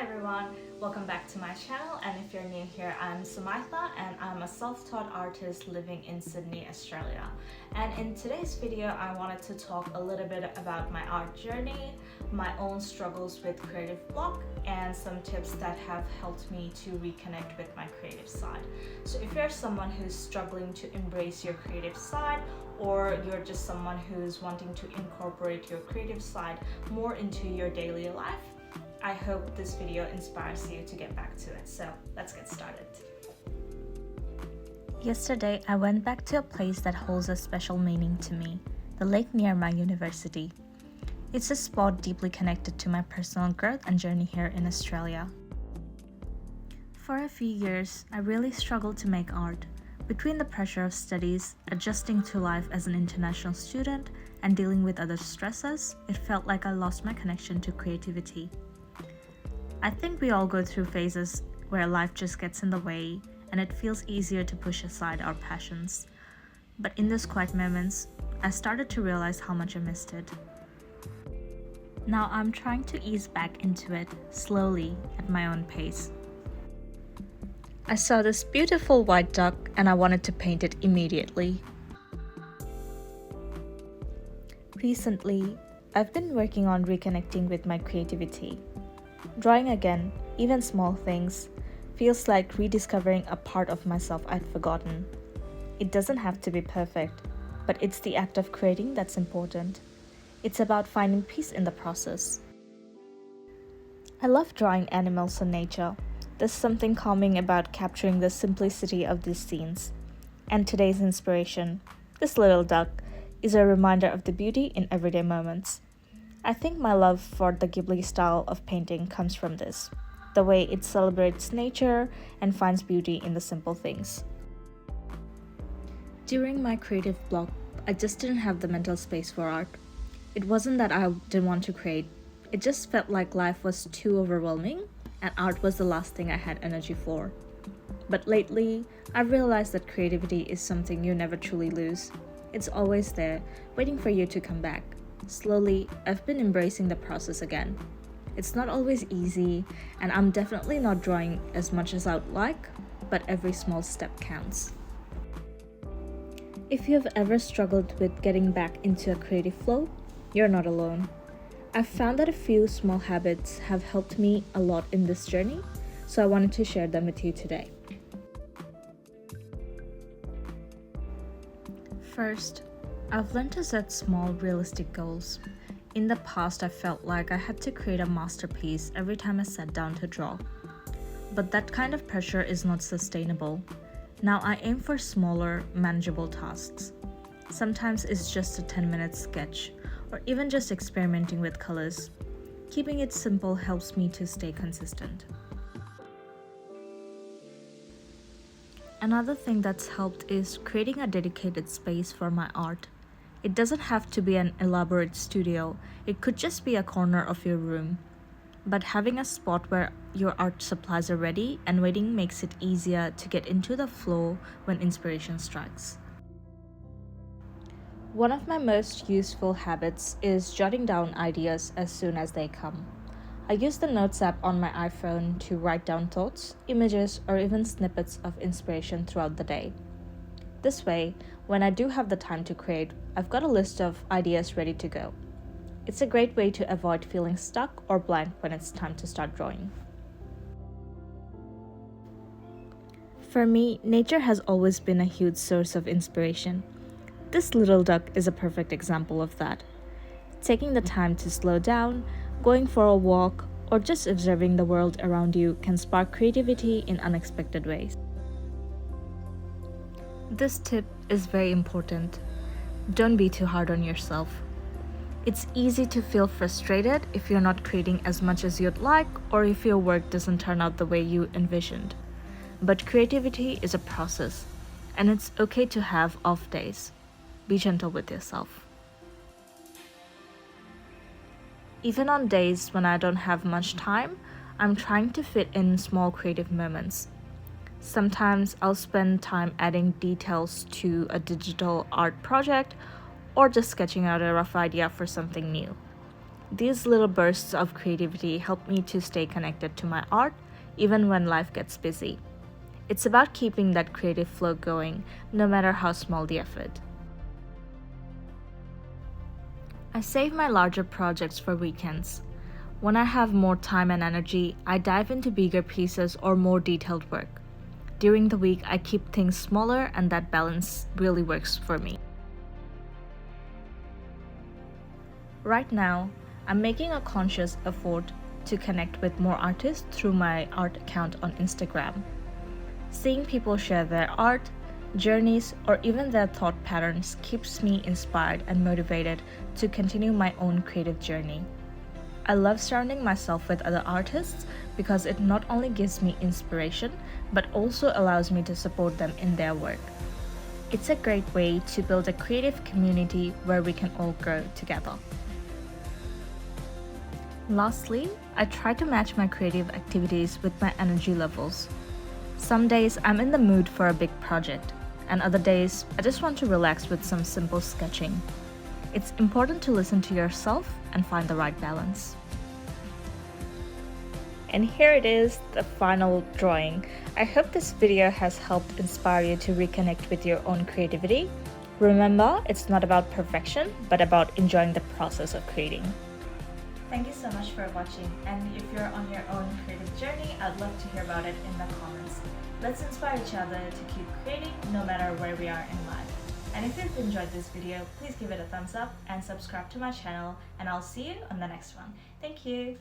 everyone, welcome back to my channel, and if you're new here, I'm Sumaitha and I'm a self-taught artist living in Sydney, Australia. And in today's video, I wanted to talk a little bit about my art journey, my own struggles with creative block, and some tips that have helped me to reconnect with my creative side. So if you're someone who's struggling to embrace your creative side, or you're just someone who's wanting to incorporate your creative side more into your daily life, I hope this video inspires you to get back to it. So let's get started. Yesterday, I went back to a place that holds a special meaning to me, the lake near my university. It's a spot deeply connected to my personal growth and journey here in Australia. For a few years, I really struggled to make art. Between the pressure of studies, adjusting to life as an international student, and dealing with other stresses, it felt like I lost my connection to creativity. I think we all go through phases where life just gets in the way and it feels easier to push aside our passions. But in those quiet moments, I started to realize how much I missed it. Now I'm trying to ease back into it, slowly, at my own pace. I saw this beautiful white duck and I wanted to paint it immediately. Recently, I've been working on reconnecting with my creativity. Drawing again, even small things, feels like rediscovering a part of myself I'd forgotten. It doesn't have to be perfect, but it's the act of creating that's important. It's about finding peace in the process. I love drawing animals and nature. There's something calming about capturing the simplicity of these scenes. And today's inspiration, this little duck, is a reminder of the beauty in everyday moments. I think my love for the Ghibli style of painting comes from this, the way it celebrates nature and finds beauty in the simple things. During my creative block, I just didn't have the mental space for art. It wasn't that I didn't want to create, it just felt like life was too overwhelming and art was the last thing I had energy for. But lately, I've realized that creativity is something you never truly lose. It's always there, waiting for you to come back. Slowly, I've been embracing the process again. It's not always easy, and I'm definitely not drawing as much as I'd like, but every small step counts. If you've ever struggled with getting back into a creative flow, you're not alone. I've found that a few small habits have helped me a lot in this journey, so I wanted to share them with you today. First, I've learned to set small, realistic goals. In the past, I felt like I had to create a masterpiece every time I sat down to draw. But that kind of pressure is not sustainable. Now I aim for smaller, manageable tasks. Sometimes it's just a 10-minute sketch, or even just experimenting with colors. Keeping it simple helps me to stay consistent. Another thing that's helped is creating a dedicated space for my art. It doesn't have to be an elaborate studio, it could just be a corner of your room. But having a spot where your art supplies are ready and waiting makes it easier to get into the flow when inspiration strikes. One of my most useful habits is jotting down ideas as soon as they come. I use the Notes app on my iPhone to write down thoughts, images, or even snippets of inspiration throughout the day. This way, when I do have the time to create, I've got a list of ideas ready to go. It's a great way to avoid feeling stuck or blank when it's time to start drawing. For me, nature has always been a huge source of inspiration. This little duck is a perfect example of that. Taking the time to slow down, going for a walk, or just observing the world around you can spark creativity in unexpected ways. This tip is very important. Don't be too hard on yourself. It's easy to feel frustrated if you're not creating as much as you'd like or if your work doesn't turn out the way you envisioned. But creativity is a process, and it's okay to have off days. Be gentle with yourself. Even on days when I don't have much time, I'm trying to fit in small creative moments. Sometimes I'll spend time adding details to a digital art project or just sketching out a rough idea for something new. These little bursts of creativity help me to stay connected to my art even when life gets busy. It's about keeping that creative flow going, no matter how small the effort. I save my larger projects for weekends. When I have more time and energy, I dive into bigger pieces or more detailed work. During the week, I keep things smaller, and that balance really works for me. Right now, I'm making a conscious effort to connect with more artists through my art account on Instagram. Seeing people share their art, journeys, or even their thought patterns keeps me inspired and motivated to continue my own creative journey. I love surrounding myself with other artists because it not only gives me inspiration, but also allows me to support them in their work. It's a great way to build a creative community where we can all grow together. Lastly, I try to match my creative activities with my energy levels. Some days I'm in the mood for a big project, and other days I just want to relax with some simple sketching. It's important to listen to yourself and find the right balance. And here it is, the final drawing. I hope this video has helped inspire you to reconnect with your own creativity. Remember, it's not about perfection, but about enjoying the process of creating. Thank you so much for watching, and if you're on your own creative journey, I'd love to hear about it in the comments. Let's inspire each other to keep creating no matter where we are in life. And if you've enjoyed this video, please give it a thumbs up and subscribe to my channel, and I'll see you on the next one. Thank you!